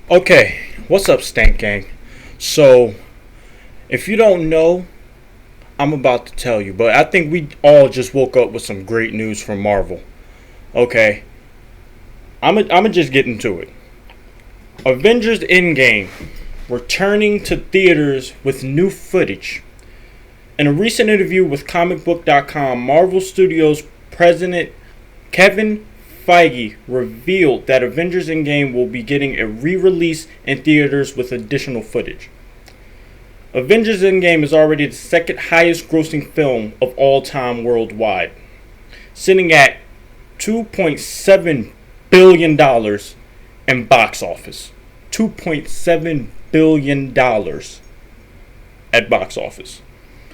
Okay, what's up, Stank Gang? So, if you don't know, I'm about to tell you, but I think we all just woke up with some great news from Marvel. Okay, I'm just get into it. Avengers Endgame returning to theaters with new footage. In a recent interview with comicbook.com, Marvel Studios president Kevin Feige revealed that Avengers Endgame will be getting a re-release in theaters with additional footage. Avengers Endgame is already the second highest grossing film of all time worldwide, sitting at $2.7 billion in box office. $2.7 billion at box office.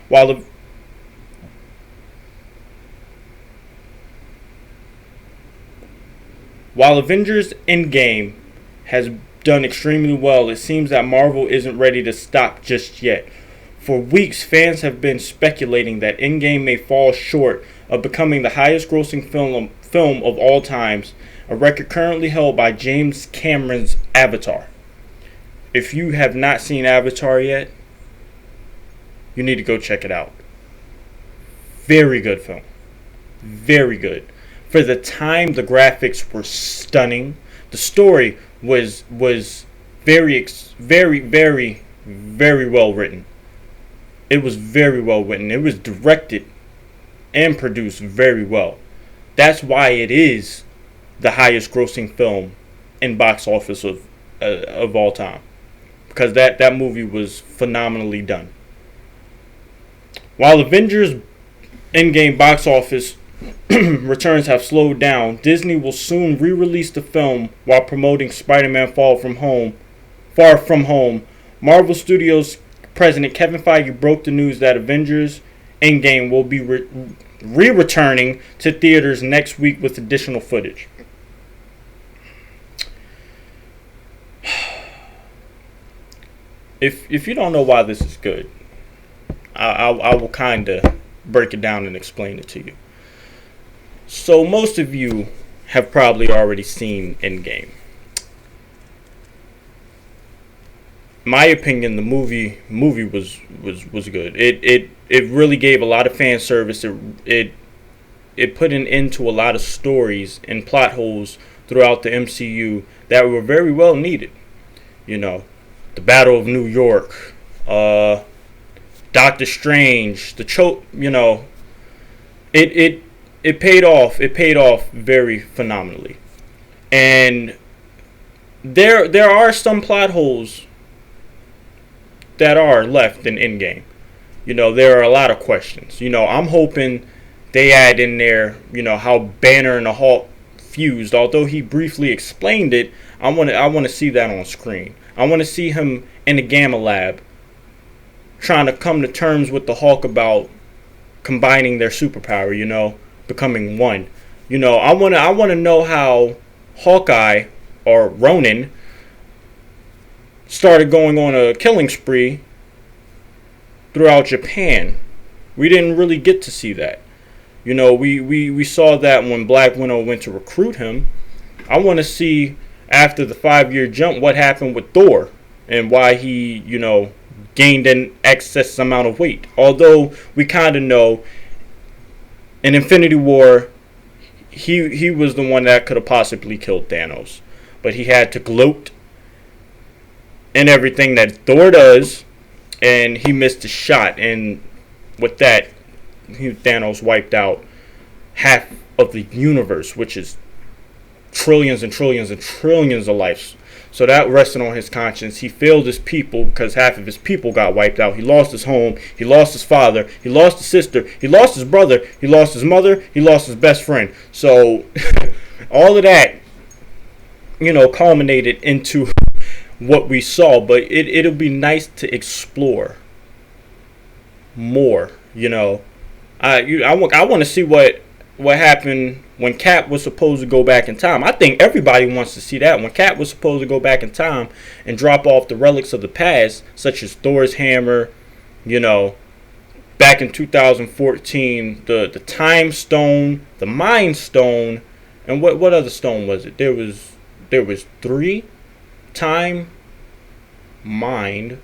While the While Avengers Endgame has done extremely well, it seems that Marvel isn't ready to stop just yet. For weeks, fans have been speculating that Endgame may fall short of becoming the highest grossing film of all times, a record currently held by James Cameron's Avatar. If you have not seen Avatar yet, you need to go check it out. Very good film. Very good. For the time, the graphics were stunning. The story was very well written. It was very well written. It was directed and produced very well. That's why it is the highest grossing film in box office of all time, because that movie was phenomenally done. While Avengers Endgame box office returns have slowed down, Disney will soon re-release the film while promoting Spider-Man Far From Home. Marvel Studios president Kevin Feige broke the news that Avengers Endgame will be returning to theaters next week with additional footage. If you don't know why this is good, I will kind of break it down and explain it to you. So most of you have probably already seen Endgame. In my opinion, the movie was good. It really gave a lot of fan service. It put an end to a lot of stories and plot holes throughout the MCU that were very well needed. You know, the Battle of New York, Doctor Strange, the choke. You know, it paid off. It paid off very phenomenally. And there are some plot holes that are left in Endgame. You know, there are a lot of questions. You know, I'm hoping they add in there, you know, how Banner and the Hulk fused. Although he briefly explained it, I want to see that on screen. I want to see him in the Gamma Lab trying to come to terms with the Hulk about combining their superpower, you know, becoming one. You know, I want to know how Hawkeye or Ronin started going on a killing spree throughout Japan. We didn't really get to see that. You know, we saw that when Black Widow went to recruit him. I want to see after the 5-year jump what happened with Thor and why he, you know, gained an excess amount of weight. Although we kind of know in Infinity War he was the one that could have possibly killed Thanos, but he had to gloat and everything that Thor does, and he missed a shot, and with that, Thanos wiped out half of the universe, which is trillions and trillions and trillions of lives. So that rested on his conscience. He failed his people because half of his people got wiped out. He lost his home. He lost his father. He lost his sister. He lost his brother. He lost his mother. He lost his best friend. So all of that, you know, culminated into what we saw. But it'll be nice to explore more. You know, I want to see what happened when Cap was supposed to go back in time. I think everybody wants to see that. When Cap was supposed to go back in time and drop off the relics of the past, such as Thor's hammer, you know, back in 2014, the Time Stone, the Mind Stone, and what other stone was it? There was 3. time, mind,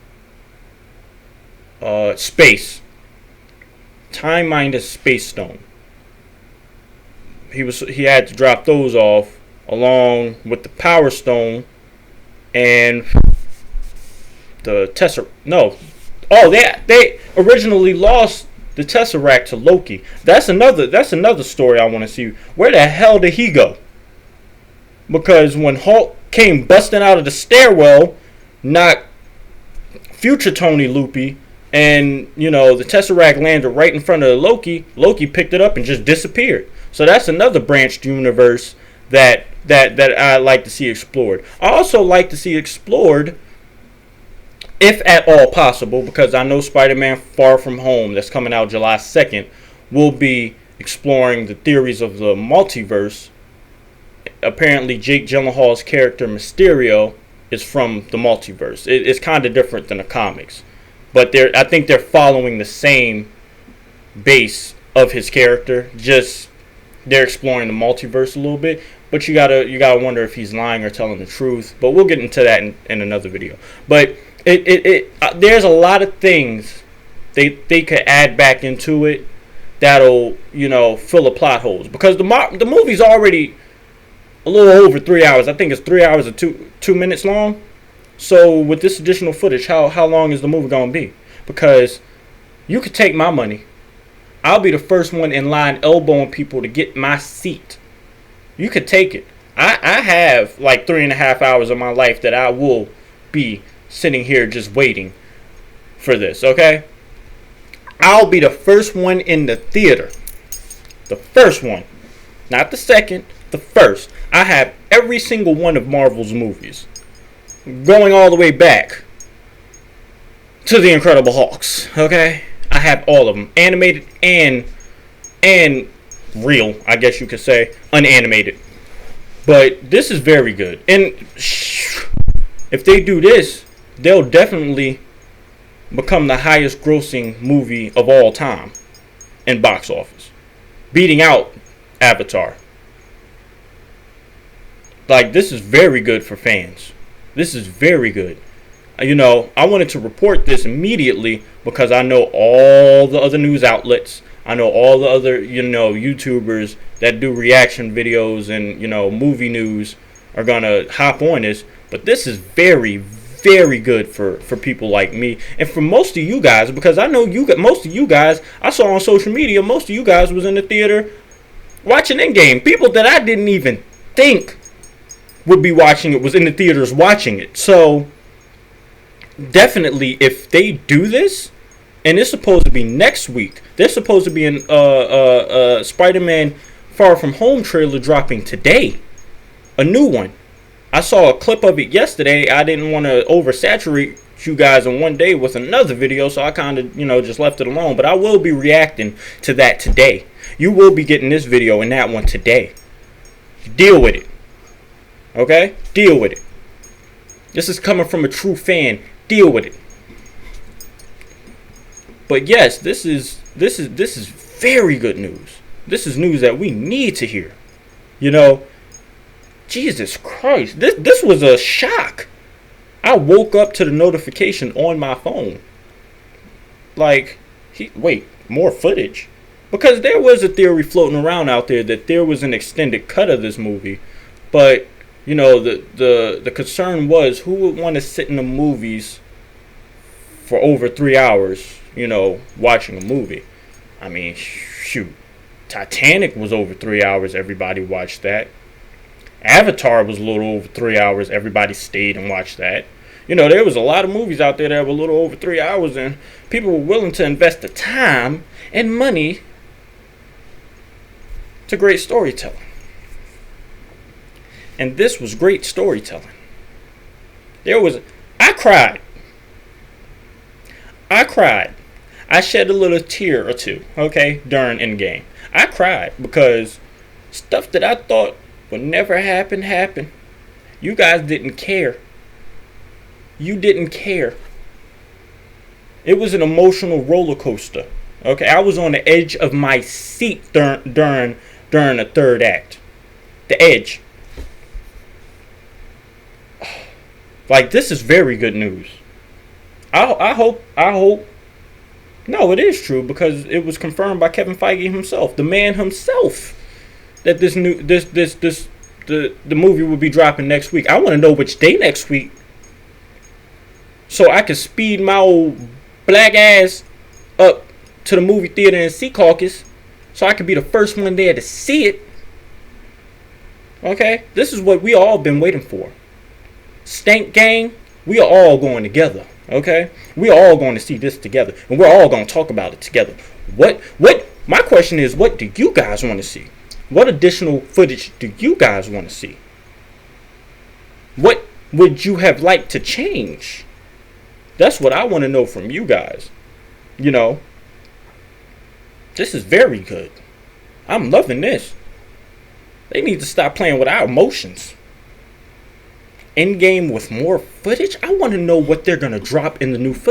space. Time, mind, and space stone. He had to drop those off along with the power stone and the Tesseract. No. Oh, they originally lost the Tesseract to Loki. That's another story I want to see. Where the hell did he go? Because when Hulk came busting out of the stairwell, knocked future Tony loopy, and the Tesseract landed right in front of Loki. Loki picked it up and just disappeared. So that's another branched universe that I like to see explored. I also like to see explored, if at all possible, because I know Spider-Man Far From Home, that's coming out July 2nd, will be exploring the theories of the multiverse. Apparently, Jake Gyllenhaal's character Mysterio is from the multiverse. It's kind of different than the comics, but I think they're following the same base of his character. Just they're exploring the multiverse a little bit. But you gotta wonder if he's lying or telling the truth. But we'll get into that in another video. But there's a lot of things they could add back into it that'll fill the plot holes, because the movie's already a little over 3 hours. I think it's 3 hours and two minutes long. So with this additional footage, how long is the movie gonna be? Because you could take my money. I'll be the first one in line elbowing people to get my seat. You could take it. I have like 3.5 hours of my life that I will be sitting here just waiting for this, okay? I'll be the first one in the theater. The first one. Not the second, the first. I have every single one of Marvel's movies, going all the way back to the Incredible Hulks, okay? I have all of them. Animated and real, I guess you could say. Unanimated. But this is very good. And if they do this, they'll definitely become the highest grossing movie of all time in box office, beating out Avatar. Like, this is very good for fans. This is very good. I wanted to report this immediately because I know all the other news outlets. I know all the other, YouTubers that do reaction videos and, movie news are going to hop on this. But this is very, very good for people like me. And for most of you guys, because I know most of you guys, I saw on social media, most of you guys was in the theater watching Endgame. People that I didn't even think would be watching it was in the theaters watching it. So definitely, if they do this, and it's supposed to be next week, there's supposed to be an Spider-Man Far From Home trailer dropping today, a new one. I saw a clip of it yesterday. I didn't want to oversaturate you guys in one day with another video, so I kind of just left it alone. But I will be reacting to that today. You will be getting this video and that one today. Deal with it. Okay? Deal with it. This is coming from a true fan. Deal with it. But yes, this is very good news. This is news that we need to hear. Jesus Christ. This was a shock. I woke up to the notification on my phone. Like, wait, more footage? Because there was a theory floating around out there that there was an extended cut of this movie. But, the concern was, who would want to sit in the movies for over 3 hours, watching a movie? I mean, shoot. Titanic was over 3 hours. Everybody watched that. Avatar was a little over 3 hours. Everybody stayed and watched that. There was a lot of movies out there that were a little over 3 hours, and people were willing to invest the time and money to great storytelling. And this was great storytelling. I cried. I shed a little tear or two, okay, during Endgame. I cried because stuff that I thought would never happen happened. You guys didn't care. You didn't care. It was an emotional roller coaster. Okay, I was on the edge of my seat during the third act. The edge. Like, this is very good news. I hope. No, it is true because it was confirmed by Kevin Feige himself, the man himself, that the movie will be dropping next week. I want to know which day next week, so I can speed my old black ass up to the movie theater and see Caucus, so I can be the first one there to see it. Okay, this is what we all been waiting for. Stank gang, we are all going together. Okay, we are all going to see this together, and we're all going to talk about it together. What? My question is, what do you guys want to see? What additional footage do you guys want to see? What would you have liked to change? That's what I want to know from you guys. You know, this is very good. I'm loving this. They need to stop playing with our emotions. Endgame with more footage? I want to know what they're going to drop in the new footage.